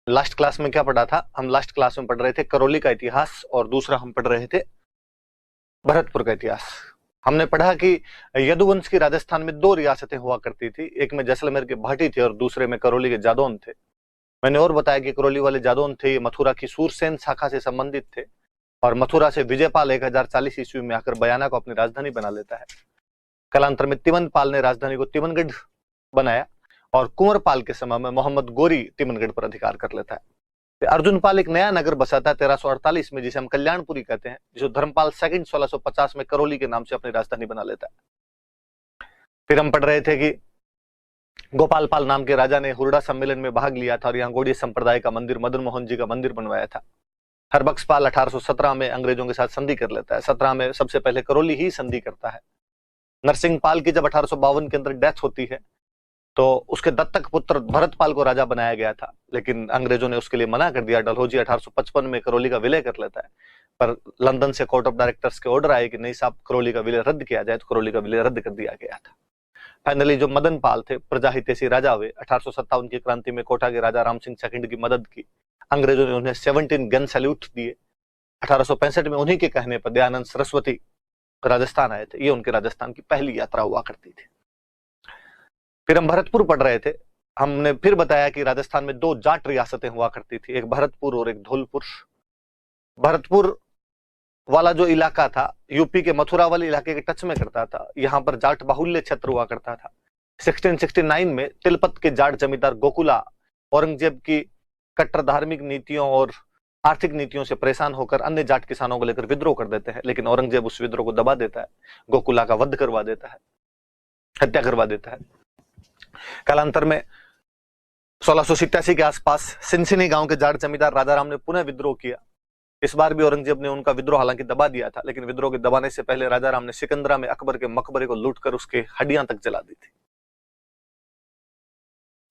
Last class में क्या पढ़ा था? हम लास्ट क्लास में पढ़ रहे थे करौली का इतिहास और दूसरा हम पढ़ रहे थे भरतपुर का इतिहास। हमने पढ़ा कि यदुवंश की राजस्थान में दो रियासतें हुआ करती थी, एक में जैसलमेर के भाटी थे और दूसरे में करौली के जादौन थे। मैंने और बताया कि करौली वाले जादौन थे ये मथुरा की सूरसेन शाखा से संबंधित थे और मथुरा से विजयपाल 1040 ईस्वी में आकर बयाना को अपनी राजधानी बना लेता है। कालांतर में तिमनपाल ने राजधानी को तिमनगढ़ बनाया और कुंवरपाल के समय में मोहम्मद गोरी तिमनगढ़ पर अधिकार कर लेता है। फिर अर्जुनपाल एक नया नगर बसाता है 1348 में, जिसे हम कल्याणपुरी कहते हैं, जिसे धर्मपाल सेकंड 1650 में करौली के नाम से अपनी राजधानी बना लेता है। फिर हम पढ़ रहे थे कि गोपालपाल नाम के राजा ने हुरडा सम्मेलन में भाग लिया था और यहाँ गौड़ीय संप्रदाय का मंदिर, मदन मोहन जी का मंदिर बनवाया था। हरबख्शपाल 1817 में अंग्रेजों के साथ संधि कर लेता है। 17 में सबसे पहले करौली ही संधि करता है। नरसिंहपाल की जब 1852 के अंदर डेथ होती है तो उसके दत्तक पुत्र भरतपाल को राजा बनाया गया था, लेकिन अंग्रेजों ने उसके लिए मना कर दिया। डलहौजी 1855 में करौली का विलय कर लेता है, पर लंदन से कोर्ट ऑफ डायरेक्टर्स के ऑर्डर आए कि नहीं साहब, करौली का विलय रद्द किया जाए, तो करौली का विलय रद्द कर दिया गया था। फाइनली जो मदन पाल थे प्रजाहितैषी राजा हुए। 1857 की क्रांति में कोटा के राजा राम सिंह सेकंड की मदद की। अंग्रेजों ने उन्हें 17 गन सैल्यूट दिए। 1865 में उन्हीं के कहने पर दयानंद सरस्वती राजस्थान आए थे। ये उनके राजस्थान की पहली यात्रा हुआ करती थी। फिर हम भरतपुर पढ़ रहे थे। हमने फिर बताया कि राजस्थान में दो जाट रियासतें हुआ करती थी, एक भरतपुर और एक धौलपुर। भरतपुर वाला जो इलाका था यूपी के मथुरा वाले इलाके के टच में करता था। यहाँ पर जाट बाहुल्य क्षेत्र हुआ करता था। 1669 में तिलपत के जाट जमींदार गोकुला औरंगजेब की कट्टर धार्मिक नीतियों और आर्थिक नीतियों से परेशान होकर अन्य जाट किसानों को लेकर विद्रोह कर देते हैं, लेकिन औरंगजेब उस विद्रोह को दबा देता है, गोकुला का वध करवा देता है, हत्या करवा देता है। कालांतर में 1687 के आसपास सिनसिनी गांव के जाट जमींदार राजाराम ने पुनः विद्रोह किया। इस बार भी औरंगजेब ने उनका विद्रोह हालांकि दबा दिया था, लेकिन विद्रोह के दबाने से पहले राजाराम ने सिकंदरा में अकबर के मकबरे को लूटकर उसके हड्डियां तक जला दी थी।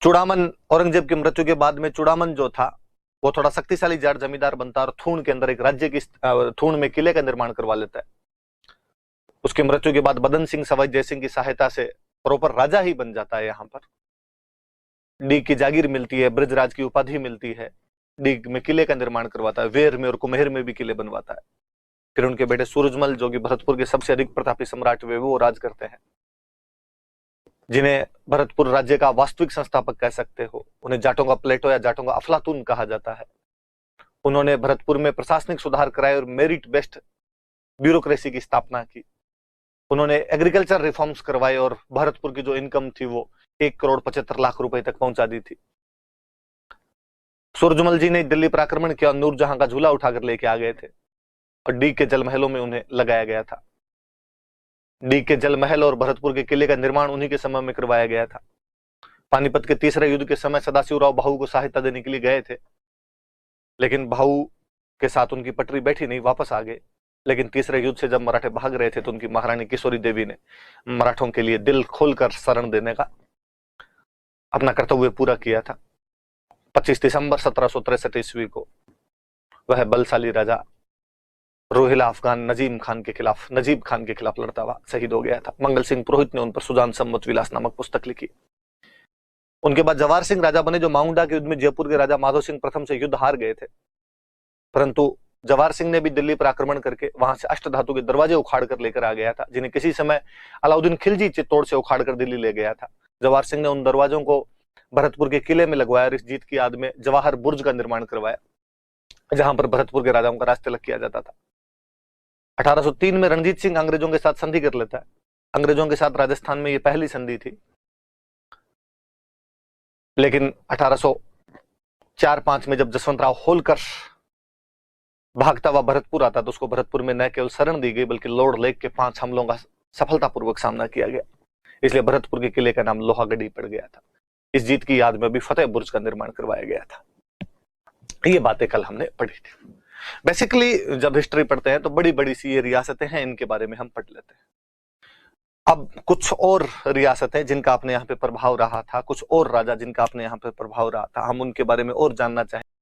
चूड़ामन, औरंगजेब की मृत्यु के बाद में चूड़ामन जो था वो थोड़ा शक्तिशाली जाट जमींदार बनता और थून के अंदर एक राज्य की थून में किले का निर्माण करवा लेता है। उसकी मृत्यु के बाद बदन सिंह सवाई जयसिंह की सहायता से प्रॉपर राजा ही बन जाता है। यहाँ पर डीग की जागीर मिलती है, ब्रजराज की उपाधि मिलती है, डीग में किले का निर्माण करवाता है, वेर में और कुम्हेर में भी किले बनवाता है। फिर उनके बेटे सूरजमल जो कि भरतपुर के सबसे अधिक प्रतापी सम्राट हुए वो राज करते हैं, जिन्हें भरतपुर राज्य का वास्तविक संस्थापक कह सकते हो। उन्हें जाटों का प्लेटो या जाटों का अफलातून कहा जाता है। उन्होंने भरतपुर में प्रशासनिक सुधार कराए और मेरिट बेस्ड ब्यूरोक्रेसी की स्थापना की। उन्होंने एग्रीकल्चर रिफॉर्म्स करवाए और भरतपुर की जो इनकम थी वो 1,75,00,000 रुपए तक पहुंचा दी थी। सूरजमल जी ने दिल्ली पर आक्रमण किया, नूरजहां का झूला उठाकर लेके आ गए थे और डीग के जल महलों में उन्हें लगाया गया था। डीग के जल महल और भरतपुर के किले का निर्माण उन्हीं के समय में करवाया गया था। पानीपत के तीसरे युद्ध के समय सदाशिवराव भाऊ को सहायता देने के लिए गए थे, लेकिन भाऊ के साथ उनकी पटरी बैठी नहीं, वापस आ गए। लेकिन तीसरे युद्ध से जब मराठे भाग रहे थे तो उनकी महारानी किशोरी देवी ने मराठों के लिए दिल खोलकर शरण देने का अपना कर्तव्य पूरा किया था। 25 दिसंबर 1763 ईस्वी को वह बलशाली राजा रोहिला अफगान नजीब खान के खिलाफ लड़ता हुआ शहीद हो गया था। मंगल सिंह पुरोहित ने उन पर सुजान सम्मत विलास नामक पुस्तक लिखी। उनके बाद जवाहर सिंह राजा बने, जो माउंडा के युद्ध में जयपुर के राजा माधो सिंह प्रथम से युद्ध हार गए थे, परंतु जवाहर सिंह ने भी दिल्ली पर आक्रमण करके वहां से अष्टधातु के दरवाजे उखाड़ कर लेकर आ गया था, जिन्हें किसी समय अलाउद्दीन खिलजी चित्तौड़ से उखाड़ कर दिल्ली ले गया था। जवाहर सिंह ने उन दरवाजों को भरतपुर के किले में लगवाया और इस जीत की याद में जवाहर बुर्ज का निर्माण करवाया, जहां पर भरतपुर के राजाओं का राजतिलक किया जाता था। 1803 में रणजीत सिंह अंग्रेजों के साथ संधि कर लेता है। अंग्रेजों के साथ राजस्थान में ये पहली संधि थी, लेकिन 1804-05 में जब जसवंतराव होलकर भागता हुआ भरतपुर आता तो उसको भरतपुर में न केवल शरण दी गई बल्कि लॉर्ड लेक के 5 हमलों का सफलतापूर्वक सामना किया गया। इसलिए भरतपुर के किले का नाम लोहागढ़ी पड़ गया था। इस जीत की याद में भी फतेह बुर्ज का निर्माण करवाया गया था। ये बातें कल हमने पढ़ी थी। बेसिकली जब हिस्ट्री पढ़ते हैं तो बड़ी बड़ी सी ये रियासतें हैं, इनके बारे में हम पढ़ लेते हैं। अब कुछ और रियासतें जिनका अपने यहाँ पे प्रभाव रहा था, कुछ और राजा जिनका अपने यहाँ पे प्रभाव रहा था, हम उनके बारे में और जानना चाहेंगे।